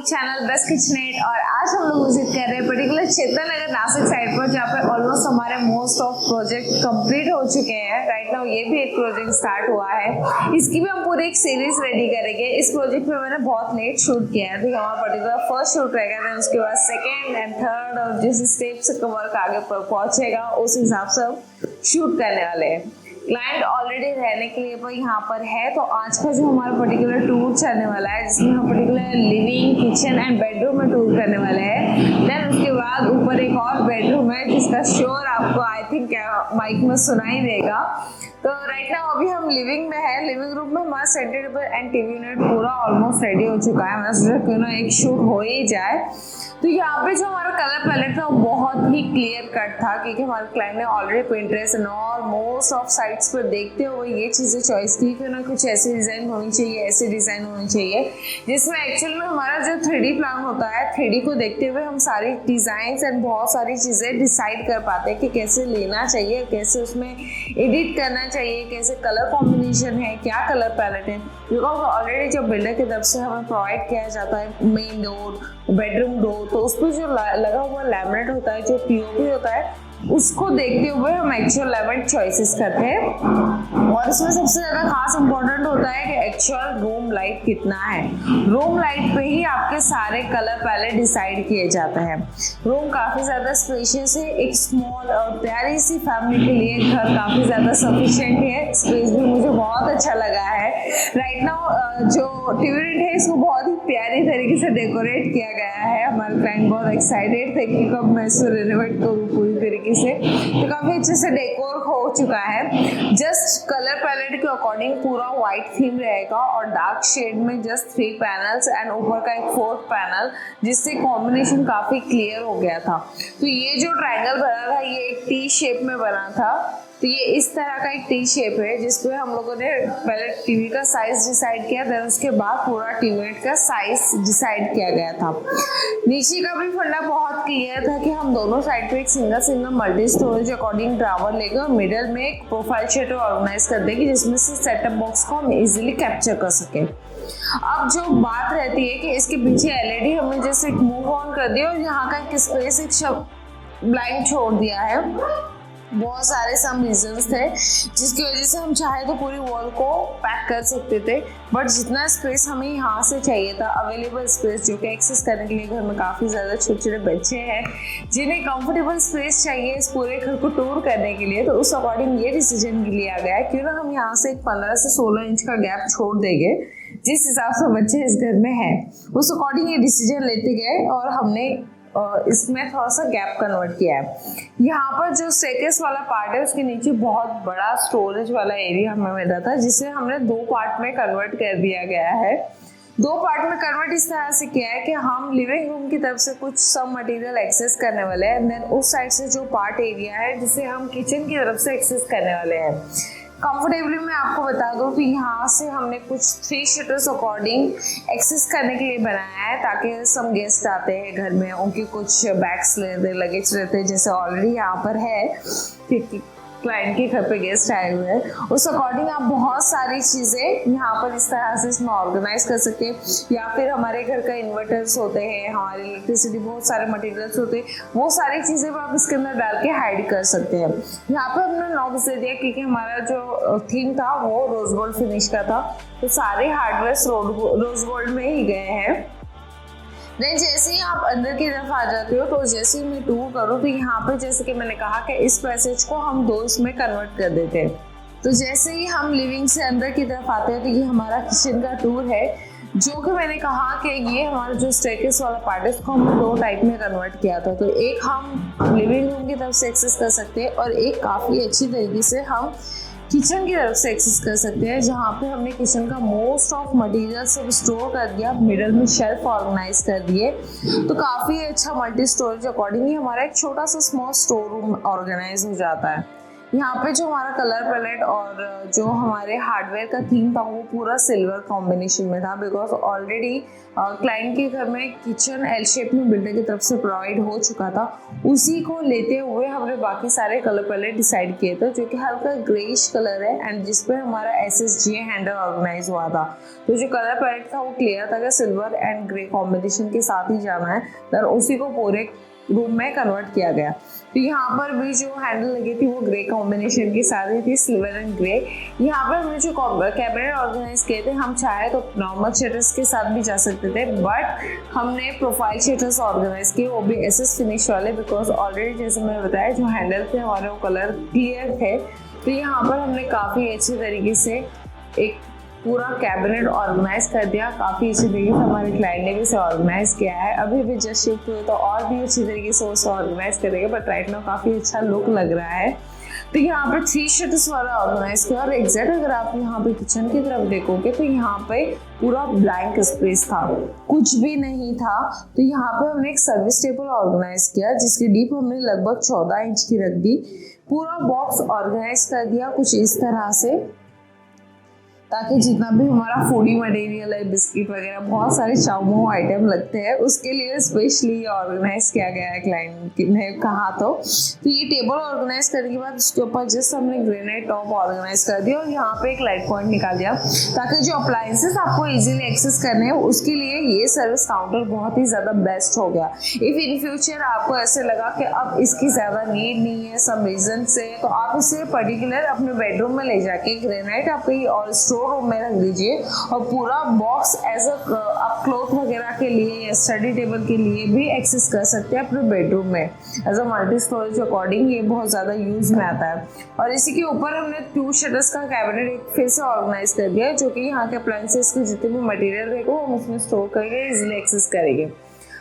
Channel best kitchenette और आज हम लोग विजिट कर रहे हैं पर्टिकुलर चेतन नगर नासिक साइड पर, जहाँ पे ऑलमोस्ट हमारे मोस्ट ऑफ प्रोजेक्ट कंप्लीट हो चुके हैं। राइट नाउ ये भी एक प्रोजेक्ट स्टार्ट हुआ है, इसकी भी हम पूरी एक सीरीज रेडी करेंगे। इस प्रोजेक्ट में मैंने बहुत लेट शूट किया है, तो हमारा पर्टिकुलर फर्स्ट शूट रहेगा, देन उसके बाद सेकेंड एंड थर्ड और जिस स्टेप से वर्क आगे पहुंचेगा उस हिसाब से हम शूट करने वाले हैं। क्लाइंट ऑलरेडी रहने के लिए पर यहाँ पर है, तो आज का जो हमारा पर्टिकुलर टूर चलने वाला है, जिसमें हम particular living, kitchen and bedroom में टूर करने वाले हैं। देन उसके बाद ऊपर एक और बेडरूम है जिसका शोर आपको आई थिंक माइक में सुनाई देगा। तो राइट नाउ अभी हम लिविंग में है। लिविंग रूम में हमारा centre table and TV unit पूरा ऑलमोस्ट रेडी हो चुका है। मैं सोचा क्यों ना एक शूट हो ही जाए। तो यहाँ पे जो हमारा कलर पैलेट था वो बहुत ही क्लियर कट था, क्योंकि हमारे क्लाइंट ने already Pinterest and all most of sites पर देखते हुए ये चीज़ें चॉइस की कि ना कुछ ऐसी डिज़ाइन होनी चाहिए, ऐसी डिज़ाइन होनी चाहिए, जिसमें एक्चुअल में हमारा जो 3D प्लान होता है, 3D को देखते हुए हम सारी डिज़ाइंस एंड बहुत सारी चीज़ें डिसाइड कर पाते हैं कि कैसे लेना चाहिए, कैसे उसमें एडिट करना चाहिए, कैसे कलर कॉम्बिनेशन है, क्या कलर पैलेट है। बिकॉज ऑलरेडी जो बिल्डर की तरफ से हमें प्रोवाइड किया जाता है मेन डोर, बेडरूम डोर, तो उस पर जो लगा हुआ लैमिनेट होता है, जो पीओपी होता है, उसको देखते हुए हम एक्चुअल लैमिनेट चॉइसेस करते हैं। और इसमें सबसे ज़्यादा खास इंपॉर्टेंट होता है कि एक्चुअल रूम लाइट कितना है। रूम लाइट पे ही आपके सारे कलर पैलेट डिसाइड किए जाते हैं। रूम काफ़ी ज़्यादा स्पेशियस है, एक स्मॉल और प्यारी सी फैमिली के लिए घर काफ़ी ज़्यादा सफिशिएंट है। स्पेस भी मुझे बहुत अच्छा लगा है। राइट नाउ जो टीवी यूनिट है इसको बहुत ही प्यारी तरीके से डेकोरेट किया गया है। हमारे क्लाइंट बहुत एक्साइटेड थे कि कब मैं इसको रेनोवेट करूँ पूरी तरीके से, तो काफ़ी अच्छे से डेकोर हो चुका है। जस्ट कलर पैलेट के अकॉर्डिंग पूरा व्हाइट थीम रहेगा और डार्क शेड में जस्ट 3 पैनल्स एंड ऊपर का एक 4th पैनल, जिससे कॉम्बिनेशन काफ़ी क्लियर हो गया था। तो ये जो ट्रायंगल बना था ये एक टी शेप में बना था। तो ये इस तरह का एक टी शेप है जिसपे हम लोगों ने पहले टीवी का साइज डिसाइड किया, देन उसके बाद पूरा टीवी यूनिट का साइज डिसाइड किया गया था। नीचे का भी फंडा बहुत क्लियर था कि हम दोनों साइड पे एक single multi storage according drawer लेंगे और मिडल में एक प्रोफाइल शेटर ऑर्गेनाइज कर देंगे, जिसमें से सेटअप बॉक्स को हम इजीली कैप्चर कर सके। अब जो बात रहती है कि इसके पीछे एलईडी हमने जैसे मूव ऑन कर दिया और यहाँ का एक स्पेस एक ब्लाइंड छोड़ दिया है। बहुत सारे सम रीजंस थे जिसकी वजह से हम चाहे तो पूरी वॉल को पैक कर सकते थे, बट जितना स्पेस हमें यहाँ से चाहिए था, अवेलेबल स्पेस जो कि एक्सेस करने के लिए घर में काफ़ी ज़्यादा छोटे छोटे बच्चे हैं जिन्हें कंफर्टेबल स्पेस चाहिए इस पूरे घर को टूर करने के लिए, तो उस अकॉर्डिंग ये डिसीजन लिया गया है क्यों ना हम यहाँ से एक 15 से 16 इंच का गैप छोड़ देंगे। जिस हिसाब से बच्चे इस घर में हैं उस अकॉर्डिंग ये डिसीजन लेते गए और हमने इसमें थोड़ा सा गैप कन्वर्ट किया है। यहाँ पर जो स्टेयरकेस वाला पार्ट है उसके नीचे बहुत बड़ा स्टोरेज वाला एरिया हमें मिला था, जिसे हमने 2 पार्ट में कन्वर्ट कर दिया गया है। 2 पार्ट में कन्वर्ट इस तरह से किया है कि हम लिविंग रूम की तरफ से कुछ सब मटेरियल एक्सेस करने वाले हैं, देन उस साइड से जो पार्ट एरिया है जिसे हम किचन की तरफ से एक्सेस करने वाले हैं। कंफर्टेबली मैं आपको बता दूं कि यहाँ से हमने कुछ 3 शटर्स अकॉर्डिंग एक्सेस करने के लिए बनाया है, ताकि सम गेस्ट आते हैं घर में, उनके कुछ बैग्स लेते, लगेज रहते, जैसे ऑलरेडी यहाँ पर है क्योंकि क्लाइंट के घर पे गेस्ट आए हुए हैं, उस अकॉर्डिंग आप बहुत सारी चीज़ें यहाँ पर इस तरह से इसमें ऑर्गेनाइज कर सकते हैं। या फिर हमारे घर का इन्वर्टर्स होते हैं, हमारी इलेक्ट्रिसिटी, बहुत सारे मटेरियल्स होते हैं, वो सारी चीज़ें आप इसके अंदर डाल के हाइड कर सकते हैं। यहाँ पर हमने नॉब्स दे दिया क्योंकि हमारा जो थीम था वो रोज गोल्ड फिनिश का था, तो सारे हार्डवेयर रोज गोल्ड में ही गए हैं। देन जैसे ही आप अंदर की तरफ आ जाते हो, तो जैसे ही मैं टूर करूँ तो यहाँ पे जैसे कि मैंने कहा कि इस पैसेज को हम 2 इसमें कन्वर्ट कर देते हैं। तो जैसे ही हम लिविंग से अंदर की तरफ आते हैं तो ये हमारा किचन का टूर है, जो कि मैंने कहा कि ये हमारा जो स्टेयरकेस वाला पार्ट है उसको हमने 2 टाइप में कन्वर्ट किया था। तो एक हम लिविंग रूम की तरफ से एक्सेस कर सकते हैं और एक काफ़ी अच्छी तरीके से हम किचन की तरफ से एक्सेस कर सकते हैं, जहाँ पे हमने किचन का मोस्ट ऑफ मटेरियल सब स्टोर कर दिया, मिडल में शेल्फ ऑर्गेनाइज कर दिए। तो काफ़ी अच्छा मल्टी स्टोरेज अकॉर्डिंगली हमारा एक छोटा सा स्मॉल स्टोर रूम ऑर्गेनाइज हो जाता है। यहाँ पे जो हमारा कलर पैलेट और जो हमारे हार्डवेयर का थीम था वो पूरा सिल्वर कॉम्बिनेशन में था, बिकॉज ऑलरेडी क्लाइंट के घर में किचन एल शेप में बिल्डर की तरफ से प्रोवाइड हो चुका था। उसी को लेते हुए हमने बाकी सारे कलर पैलेट डिसाइड किए थे, जो कि हल्का ग्रेइश कलर है एंड जिसपे हमारा SSG हैंडल ऑर्गेनाइज हुआ था। तो जो कलर पैलेट था वो क्लियर था कि सिल्वर एंड ग्रे कॉम्बिनेशन के साथ ही जाना है, देन उसी को पूरे रूम में कन्वर्ट किया गया। तो यहाँ पर भी जो हैंडल लगी थी वो ग्रे कॉम्बिनेशन के साथ ही थी, सिल्वर एंड ग्रे। यहाँ पर हमने जो कैबिनेट ऑर्गेनाइज किए थे, हम चाहे तो नॉर्मल शटर्स के साथ भी जा सकते थे, बट हमने प्रोफाइल शटर्स ऑर्गेनाइज किए, वो भी SS फिनिश वाले, बिकॉज ऑलरेडी जैसे मैंने बताया जो हैंडल थे हमारे वो कलर क्लियर थे। तो यहाँ पर हमने काफ़ी अच्छे तरीके से एक पूरा कैबिनेट ऑर्गेनाइज कर दिया। काफ़ी अच्छी तरीके से हमारे क्लाइंट ने भी इसे ऑर्गेनाइज किया है। अभी भी जस्ट शिफ्ट हुए तो और भी अच्छी तरीके से उसे ऑर्गेनाइज करेंगे, बट राइट नाउ काफ़ी अच्छा लुक लग रहा है। तो यहाँ पे 3 शटर्स वाला ऑर्गेनाइज किया और एग्जैक्ट अगर आप यहाँ पे किचन की तरफ देखोगे तो यहाँ पे पूरा ब्लैंक स्पेस था, कुछ भी नहीं था। तो यहाँ पे हमने एक सर्विस टेबल ऑर्गेनाइज किया जिसकी डीप हमने लगभग 14 इंच की रख दी। पूरा बॉक्स ऑर्गेनाइज कर दिया कुछ इस तरह से, ताकि जितना भी हमारा फूडी मटेरियल है, बिस्किट वगैरह बहुत सारे चाउमो आइटम लगते हैं, उसके लिए स्पेशली ऑर्गेनाइज किया गया है क्लाइंट ने कहा। तो ये टेबल ऑर्गेनाइज करने के बाद उसके ऊपर जस्ट हमने ग्रेनाइट टॉप ऑर्गेनाइज कर दिया और यहाँ पे एक लाइट पॉइंट निकाल दिया, ताकि जो अप्लायंसेस आपको इजीली एक्सेस करने हैं उसके लिए ये सर्विस काउंटर बहुत ही ज़्यादा बेस्ट हो गया। इफ़ इन फ्यूचर आपको ऐसे लगा कि अब इसकी ज़्यादा नीड नहीं है सम रीजन से, तो आप इसे पर्टिकुलर अपने बेडरूम में ले जाके ग्रेनाइट आपके और रूम में रख दीजिए और पूरा बॉक्स एज आप क्लॉथ वगैरह के लिए या स्टडी टेबल के लिए भी एक्सेस कर सकते हैं अपने बेडरूम में as a multi storage according. ये बहुत ज़्यादा यूज में आता है। और इसी के ऊपर हमने 2 शटर्स का कैबिनेट एक फिर से ऑर्गेनाइज कर दिया, जो कि यहाँ के अप्लायंसेस के जितने भी मटेरियल रहेगा हम उसमें स्टोर करके इजिली एक्सेस करेंगे।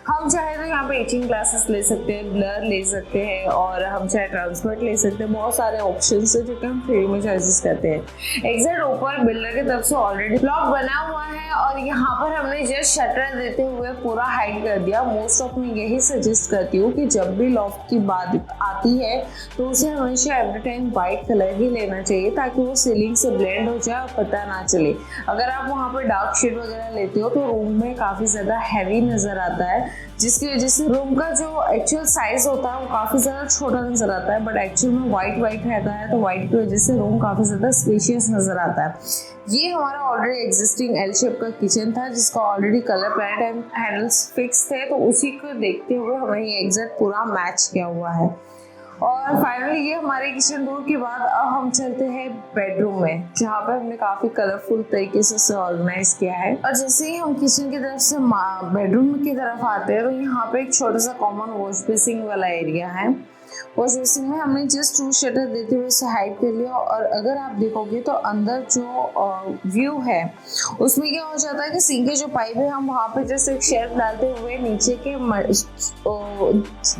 हम चाहे तो यहाँ पे एचिंग ग्लासेस ले सकते हैं, ब्लर ले सकते हैं और हम चाहे ट्रांसपर्ट ले सकते हैं। बहुत सारे ऑप्शंस है जो कि हम फ्री में चॉइसेस करते हैं। एग्जैक्ट ऊपर बिल्डर की तरफ से ऑलरेडी ब्लॉक बना हुआ है और यहाँ पर हमने जस्ट शटर देते हुए पूरा हाइड कर दिया। मोस्ट ऑफ मैं यही सजेस्ट करती हूँ कि जब भी लॉफ्ट की बात आती है तो उसे हमेशा एवरी टाइम वाइट कलर ही लेना चाहिए, ताकि वो सीलिंग से ब्लेंड हो जाए और पता ना चले। अगर आप वहाँ पर डार्क शेड वगैरह लेते हो तो रूम में काफ़ी ज़्यादा हैवी नज़र आता है, जिसकी वजह से रूम का जो एक्चुअल साइज होता है वो काफ़ी ज़्यादा छोटा नजर आता है, बट एक्चुअल में वाइट रहता है तो वाइट की वजह से रूम काफ़ी ज़्यादा स्पेशियस नजर आता है। ये हमारा ऑलरेडी एग्जिस्टिंग एल शेप का किचन था जिसका already colour palette and handles fix थे, तो उसी को देखते हुए हमें ये एग्जैक्ट पूरा मैच किया हुआ है। और फाइनली ये हमारे किचन टूर के बाद अब हम चलते हैं बेडरूम में, जहाँ पे हमने काफ़ी कलरफुल तरीके से उसे ऑर्गेनाइज किया है। और जैसे ही हम किचन की तरफ से बेडरूम की तरफ आते हैं तो यहाँ पे एक छोटा सा कॉमन वॉश बेसिंग वाला एरिया है। वॉश बेसिंग में हमने जस्ट 2 शटर देते हुए उसे हाइड कर लिया। और अगर आप देखोगे तो अंदर जो व्यू है उसमें क्या हो जाता है कि सिंक के जो पाइप है हम वहाँ पे जैसे एक शेल्फ डालते हुए नीचे के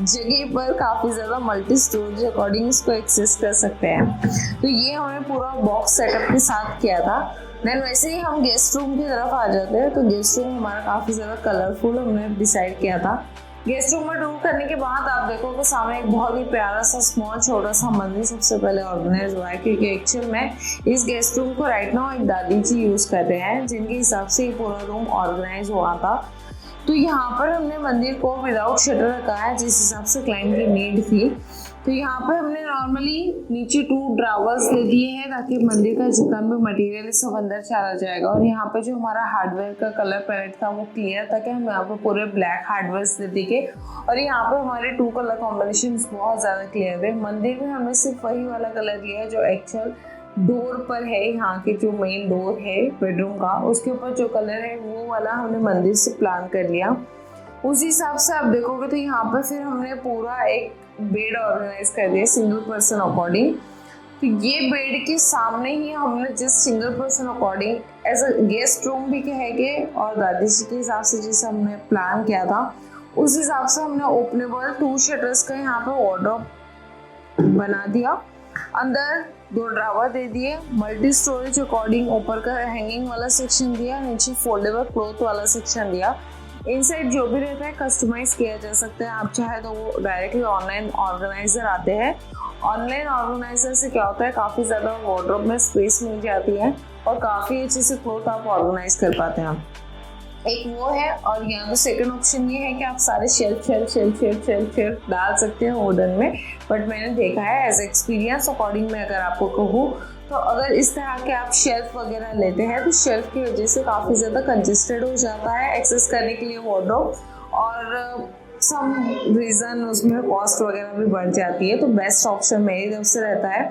जगह पर काफ़ी ज़्यादा मल्टी स्टोरेज अकॉर्डिंग इसको एक्सेस कर सकते हैं। तो ये हमने पूरा बॉक्स सेटअप के साथ किया था। देन वैसे ही हम गेस्ट रूम की तरफ आ जाते हैं। तो गेस्ट रूम हमारा काफ़ी ज़्यादा कलरफुल हमने डिसाइड किया था। गेस्ट रूम में टूर करने के बाद आप देखोगे सामने एक बहुत ही प्यारा सा स्मॉल छोटा सा मंदिर सबसे पहले ऑर्गेनाइज हुआ है, क्योंकि एक्चुअल में इस गेस्ट रूम को राइट नाउ एक दादी जी यूज़ कर रहे हैं, जिनके हिसाब से ये पूरा रूम ऑर्गेनाइज हुआ था। तो यहाँ पर हमने मंदिर को विदाउट शटर रखा है जिस हिसाब से क्लाइंट की नीड थी। तो यहाँ पर हमने नॉर्मली नीचे 2 ड्रावर्स दे दिए हैं ताकि मंदिर का जितना भी मटेरियल सब अंदर चला जाएगा। और यहाँ पर जो हमारा हार्डवेयर का कलर पैलेट था वो क्लियर था कि हम यहाँ पर पूरे ब्लैक हार्डवेयर दे देंगे। और यहाँ पर हमारे 2 कलर कॉम्बिनेशन बहुत ज़्यादा क्लियर थे। मंदिर में हमने सिर्फ वही वाला कलर लिया है जो एक्चुअल डोर पर है, यहाँ के जो मेन डोर है बेडरूम का उसके ऊपर जो कलर है वो वाला हमने मंदिर से प्लान कर लिया। उसी हिसाब से आप देखोगे तो यहाँ पर फिर हमने पूरा एक बेड ऑर्गेनाइज कर दिया सिंगल पर्सन अकॉर्डिंग। तो ये बेड के सामने ही हमने जिस single person according as a guest room भी कहेंगे और दादी जी के हिसाब से जैसे हमने प्लान किया था उस हिसाब से हमने ओपनेबल 2 शटर्स का यहाँ पे वार्डरोब बना दिया। अंदर 2 ड्रावर दे दिए, मल्टी स्टोरेज अकॉर्डिंग ऊपर का हैंगिंग वाला सेक्शन दिया, नीचे फोल्डेबल क्लॉथ वाला सेक्शन दिया। इनसाइड जो भी रहता है कस्टमाइज किया जा सकता है। आप चाहे तो वो डायरेक्टली ऑनलाइन ऑर्गेनाइजर आते हैं ऑनलाइन ऑर्गेनाइजर से क्या होता है, काफ़ी ज़्यादा वार्डरोब में स्पेस मिल जाती है और काफ़ी अच्छे से क्लोथ आप ऑर्गेनाइज कर पाते हैं। एक वो है, और यहाँ तो सेकंड ऑप्शन ये है कि आप सारे शेल्फ डाल सकते हैं वुडन में। बट मैंने देखा है एज एक्सपीरियंस अकॉर्डिंग में अगर आपको कहूँ तो अगर इस तरह के आप शेल्फ वगैरह लेते हैं तो शेल्फ की वजह से काफ़ी ज़्यादा कंजेस्टेड हो जाता है एक्सेस करने के लिए वार्डरोब, और सम रीज़न उसमें कॉस्ट वगैरह भी बढ़ जाती है। तो बेस्ट ऑप्शन मेरी तरफ से रहता है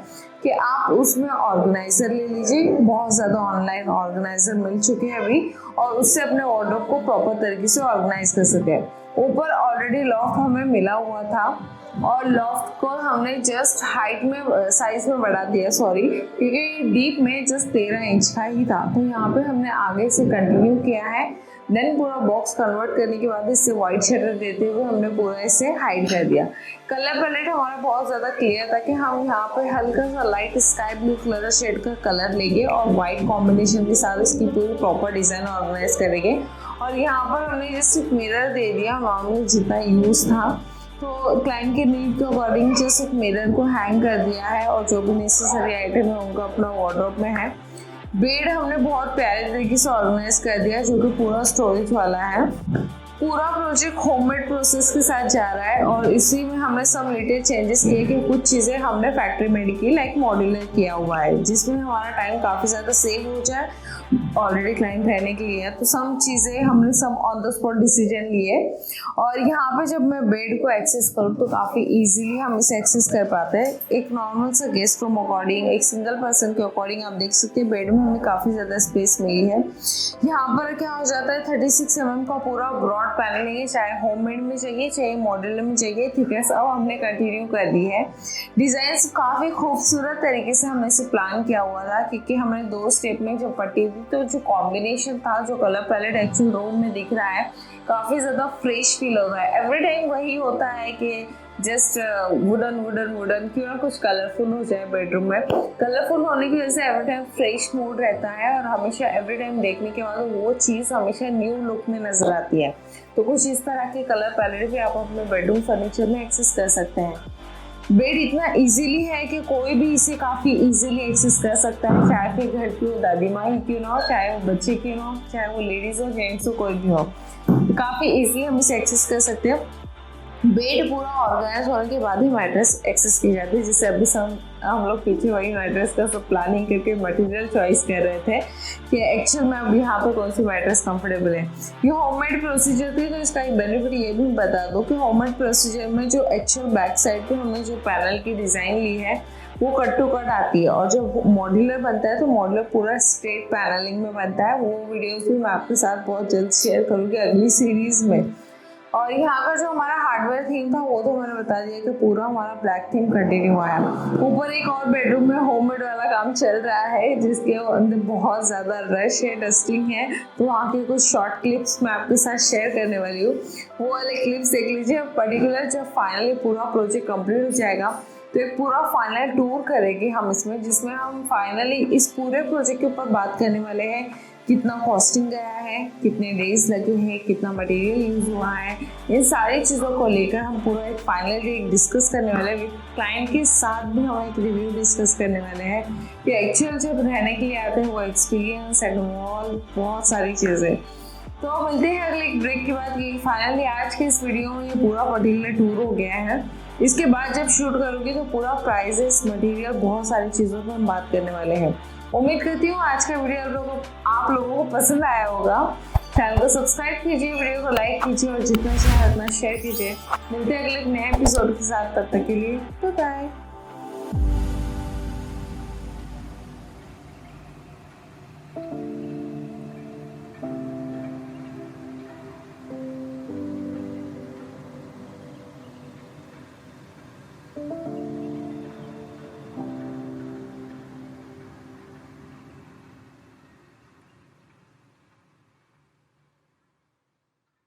कि आप उसमें ऑर्गेनाइज़र ले लीजिए। बहुत ज़्यादा ऑनलाइन ऑर्गेनाइज़र मिल चुके हैं अभी, और उससे अपने वार्डरोब को प्रॉपर तरीके से ऑर्गेनाइज कर सके। ऊपर ऑलरेडी लॉफ्ट हमें मिला हुआ था और लॉफ्ट को हमने जस्ट हाइट में साइज में बढ़ा दिया, सॉरी, क्योंकि डीप में जस्ट 13 इंच का ही था। तो यहाँ पे हमने आगे से कंटिन्यू किया है। देन पूरा बॉक्स कन्वर्ट करने के बाद इससे वाइट शटर देते हुए हमने पूरा इसे हाइड कर दिया। कलर पैलेट हमारा बहुत ज़्यादा क्लियर था कि हम यहाँ पे हल्का सा light sky blue colour shade का कलर लेंगे और वाइट कॉम्बिनेशन के साथ इसकी पूरी प्रॉपर डिज़ाइन ऑर्गेनाइज करेंगे। और यहाँ पर हमने जस्ट एक मिरर दे दिया, नॉर्मल जितना यूज़ था, तो क्लाइंट के नीड के अकॉर्डिंग जस्ट एक मिरर को हैंग कर दिया है और जो भी नेसेसरी आइटम है उनका अपना वार्डरोब में है। बेड हमने बहुत प्यारे तरीके से ऑर्गेनाइज कर दिया जो कि पूरा स्टोरेज वाला है। पूरा प्रोजेक्ट होममेड प्रोसेस के साथ जा रहा है और इसी में हमने सब लिटिल चेंजेस किए कि कुछ चीज़ें हमने फैक्ट्री मेड की, लाइक मॉड्यूलर किया हुआ है, जिसमें हमारा टाइम काफ़ी ज़्यादा सेव हो जाए। ऑलरेडी क्लाइंट रहने के लिए है तो सब चीज़ें हमने सब ऑन द स्पॉट डिसीजन लिए। और यहाँ पे जब मैं बेड को एक्सेस करूँ तो काफ़ी इजीली हम इसे एक्सेस कर पाते हैं। एक नॉर्मल सा गेस्ट रूम अकॉर्डिंग, एक सिंगल पर्सन के अकॉर्डिंग आप देख सकते हैं बेड में हमें काफ़ी ज़्यादा स्पेस मिली है। यहाँ पर क्या हो जाता है, 36 mm का पूरा ब्रॉड पैनलिंग है, चाहे होममेड में चाहिए चाहे मॉड्यूलर में चाहिए, थिकनेस अब हमने कंटिन्यू कर दी है। डिज़ाइन काफ़ी खूबसूरत तरीके से हमने इसे प्लान किया हुआ था क्योंकि हमने 2 स्टेप में जो पट्टी थी तो जो कॉम्बिनेशन था, जो कलर पैलेट एक्चुअल रूम में दिख रहा है काफ़ी ज़्यादा फ्रेश फील हो रहा है। एवरी टाइम वही होता है कि जस्ट वुडन क्यों ना कुछ कलरफुल हो जाए बेडरूम में। कलरफुल होने की वजह से एवरी टाइम फ्रेश मूड रहता है और हमेशा एवरी टाइम देखने के बाद वो चीज़ हमेशा न्यू लुक में नजर आती है। तो कुछ इस तरह के कलर पैलेट भी आप अपने बेडरूम फर्नीचर में एक्सेस कर सकते हैं। बेड इतना इजीली है कि कोई भी इसे काफ़ी इजीली एक्सेस कर सकता है, चाहे फिर घर की हो, दादी माँ ही क्यों ना हो, चाहे वो बच्चे क्यों ना हो, चाहे वो लेडीज़ हो जेंट्स हो, कोई भी हो, काफ़ी इजीली हम इसे एक्सेस कर सकते हैं। बेड पूरा ऑर्गेनाइज होने के बाद ही मैट्रेस एक्सेस की जाती है, जिससे अभी हम लोग पीछे वही मैट्रेस का सब प्लानिंग करके मटेरियल चॉइस कर रहे थे कि एक्चुअल में अब यहाँ पे कौन सी मैट्रेस कंफर्टेबल है। ये होममेड प्रोसीजर थी तो इसका एक बेनिफिट ये भी बता दो कि होममेड प्रोसीजर में जो एक्चुअल बैक साइड पे हमने जो पैनल की डिज़ाइन ली है वो कट टू कट आती है, और जब मॉड्यूलर बनता है तो मॉड्यूलर पूरा स्ट्रेट पैनलिंग में बनता है। वो वीडियोस भी मैं आपके साथ बहुत जल्द शेयर करूँगी अगली सीरीज़ में। और यहाँ का जो हमारा हार्डवेयर थीम था वो तो मैंने बता दिया कि पूरा हमारा ब्लैक थीम कंटिन्यू हुआ है। ऊपर एक और बेडरूम में होममेड वाला काम चल रहा है जिसके अंदर बहुत ज़्यादा रश है, डस्टिंग है, तो वहाँ के कुछ शॉर्ट क्लिप्स मैं आपके साथ शेयर करने वाली हूँ। वो वाले क्लिप्स देख लीजिए। पर्टिकुलर जब फाइनली पूरा प्रोजेक्ट कंप्लीट हो जाएगा तो एक पूरा फाइनल टूर करेंगे हम इसमें, जिसमें हम फाइनली इस पूरे प्रोजेक्ट के ऊपर बात करने वाले हैं। कितना कॉस्टिंग गया है, कितने डेज लगे हैं, कितना मटेरियल यूज़ हुआ है, इन सारी चीज़ों को लेकर हम पूरा एक फाइनल एक डिस्कस करने वाले हैं। क्लाइंट के साथ भी हम एक रिव्यू डिस्कस करने वाले हैं कि एक्चुअल जब रहने के लिए आते हैं वो एक्सपीरियंस एंड ऑल बहुत सारी चीज़ें। तो मिलते हैं अगले एक ब्रेक के बाद। ये फाइनली आज के इस वीडियो में ये पूरा पर्टिकुलर टूर हो गया है। इसके बाद जब शूट करोगे तो पूरा प्राइजेस, मटेरियल, बहुत सारी चीज़ों पर हम बात करने वाले हैं। उम्मीद करती हूँ आज का वीडियो आप लोगों को पसंद आया होगा। चैनल को सब्सक्राइब कीजिए, वीडियो को लाइक कीजिए और जितना चाहे उतना शेयर कीजिए। मिलते हैं अगले नए एपिसोड के साथ, तब तक के लिए बाय।